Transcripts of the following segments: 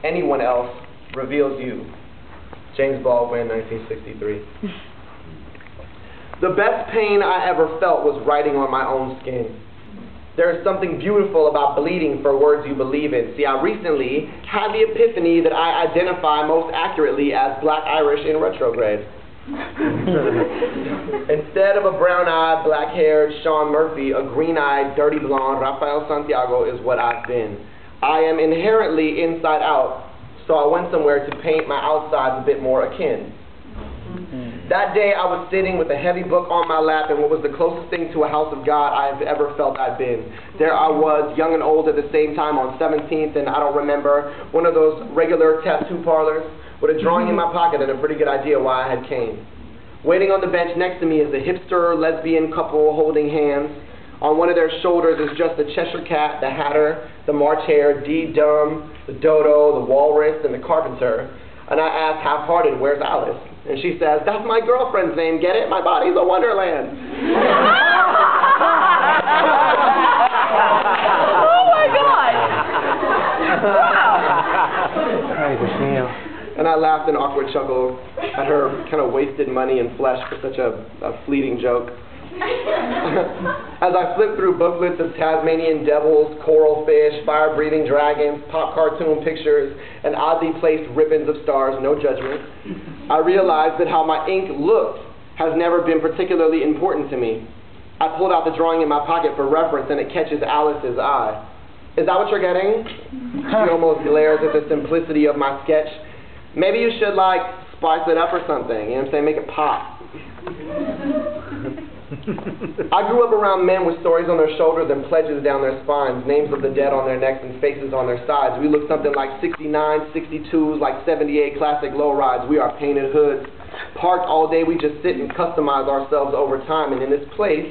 anyone else reveals you. James Baldwin, 1963. The best pain I ever felt was writing on my own skin. There is something beautiful about bleeding for words you believe in. See, I recently had the epiphany that I identify most accurately as Black Irish in retrograde. Instead of a brown-eyed, black-haired Sean Murphy, a green-eyed, dirty blonde Rafael Santiago is what I've been. I am inherently inside out, so I went somewhere to paint my outsides a bit more akin. That day I was sitting with a heavy book on my lap in what was the closest thing to a house of God I have ever felt I'd been. There I was, young and old at the same time on 17th, and I don't remember, one of those regular tattoo parlors with a drawing in my pocket and a pretty good idea why I had came. Waiting on the bench next to me is a hipster lesbian couple holding hands. On one of their shoulders is just the Cheshire Cat, the Hatter, the March Hare, Dee-Dum, the Dodo, the Walrus, and the Carpenter. And I asked half-hearted, "Where's Alice?" And she says, "That's my girlfriend's name, get it? My body's a wonderland." Oh my God! Wow! And I laughed an awkward chuckle at her kind of wasted money and flesh for such a fleeting joke. As I flipped through booklets of Tasmanian devils, coral fish, fire-breathing dragons, pop cartoon pictures, and oddly placed ribbons of stars, no judgment, I realized that how my ink looked has never been particularly important to me. I pulled out the drawing in my pocket for reference, and it catches Alice's eye. "Is that what you're getting?" She almost glares at the simplicity of my sketch. "Maybe you should, like, spice it up or something, you know what I'm saying, make it pop." I grew up around men with stories on their shoulders and pledges down their spines, names of the dead on their necks and faces on their sides. We look something like 69, 62s, like 78 classic lowrides. We are painted hoods. Parked all day, we just sit and customize ourselves over time. And in this place,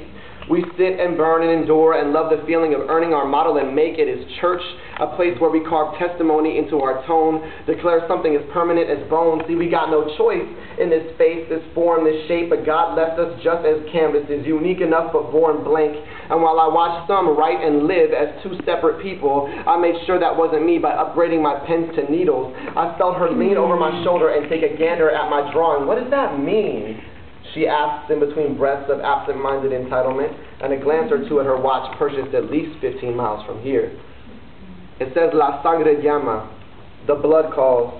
we sit and burn and endure and love the feeling of earning our model and make it is church, a place where we carve testimony into our tone, declare something as permanent as bone. See, we got no choice in this face, this form, this shape, but God left us just as canvases, unique enough but born blank. And while I watched some write and live as two separate people, I made sure that wasn't me by upgrading my pens to needles. I felt her lean over my shoulder and take a gander at my drawing. "What does that mean?" she asks in between breaths of absent-minded entitlement, and a glance or two at her watch purchased at least 15 miles from here. It says, "La sangre llama," the blood calls.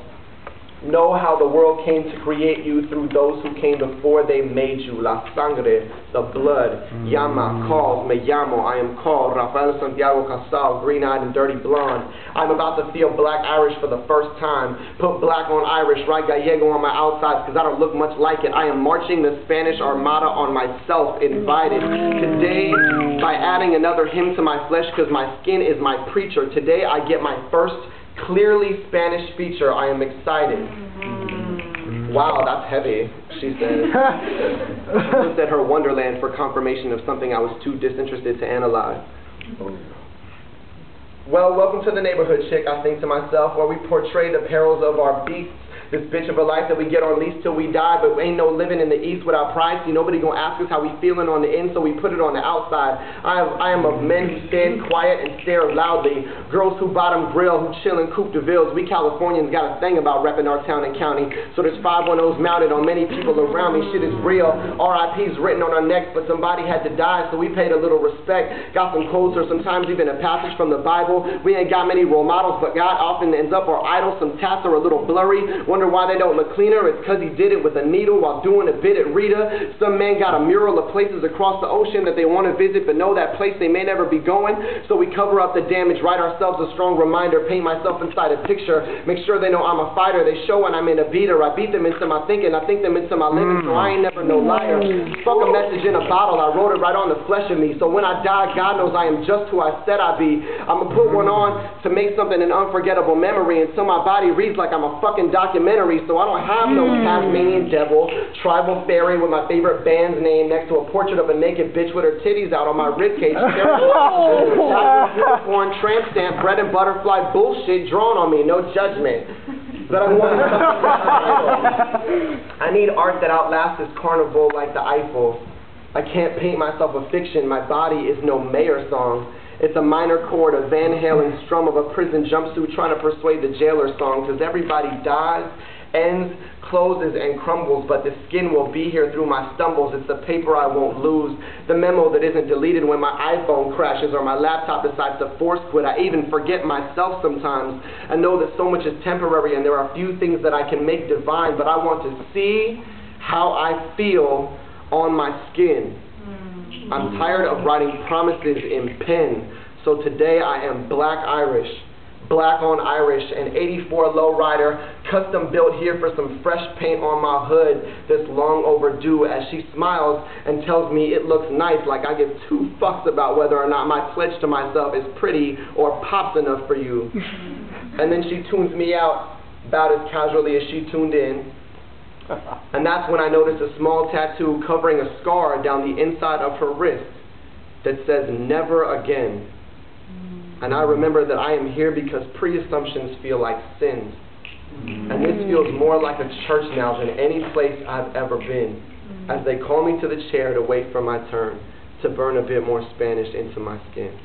Know how the world came to create you through those who came before they made you. La sangre, the blood, llama, calls, me llamo, I am called, Rafael Santiago Casal, green-eyed and dirty blonde. I'm about to feel Black Irish for the first time. Put black on Irish, write Gallego on my outsides, because I don't look much like it. I am marching the Spanish Armada on myself, invited. Today, by adding another hymn to my flesh, because my skin is my preacher. Today, I get my first clearly Spanish feature. I am excited. "Wow, that's heavy," she says. She looked at her wonderland for confirmation of something I was too disinterested to analyze. Well, welcome to the neighborhood, chick, I think to myself, where we portray the perils of our beasts. This bitch of a life that we get on lease till we die, but ain't no living in the east without pride. See, nobody gonna ask us how we feeling on the in, so we put it on the outside. I am of men who stand quiet and stare loudly. Girls who bottom grill, who chill in Coupe de Villes. We Californians got a thing about repping our town and county. So there's 510s mounted on many people around me. Shit is real. RIP's written on our necks, but somebody had to die, so we paid a little respect. Got some quotes or sometimes even a passage from the Bible. We ain't got many role models, but God often ends up our idol. Some tats are a little blurry. Wonder why they don't look cleaner. It's because he did it with a needle while doing a bit at Rita. Some men got a mural of places across the ocean that they want to visit, but know that place they may never be going. So we cover up the damage, write ourselves a strong reminder, paint myself inside a picture, make sure they know I'm a fighter. They show when I'm in a beater. I beat them into my thinking, I think them into my living, so I ain't never no liar. Fuck a message in a bottle, I wrote it right on the flesh of me. So when I die, God knows I am just who I said I'd be. I'ma put one on to make something an unforgettable memory until my body reads like I'm a fucking documentary. So I don't have no Tasmanian devil, tribal fairy with my favorite band's name next to a portrait of a naked bitch with her titties out on my ribcage. Unicorn, tramp stamp, bread and butterfly bullshit drawn on me, no judgment. But I want I need art that outlasts this carnival like the Eiffel. I can't paint myself a fiction, my body is no mayor song. It's a minor chord, a Van Halen strum of a prison jumpsuit trying to persuade the jailer song, because everybody dies, ends, closes, and crumbles, but the skin will be here through my stumbles. It's the paper I won't lose, the memo that isn't deleted when my iPhone crashes or my laptop decides to force quit. I even forget myself sometimes. I know that so much is temporary and there are few things that I can make divine, but I want to see how I feel on my skin. I'm tired of writing promises in pen, so today I am black Irish. Black on Irish, an 84 lowrider, custom built here for some fresh paint on my hood that's long overdue, as she smiles and tells me it looks nice, like I give two fucks about whether or not my pledge to myself is pretty or pops enough for you. And then she tunes me out about as casually as she tuned in. And that's when I noticed a small tattoo covering a scar down the inside of her wrist that says never again. And I remember that I am here because pre-assumptions feel like sins. And this feels more like a church now than any place I've ever been, as they call me to the chair to wait for my turn, to burn a bit more Spanish into my skin.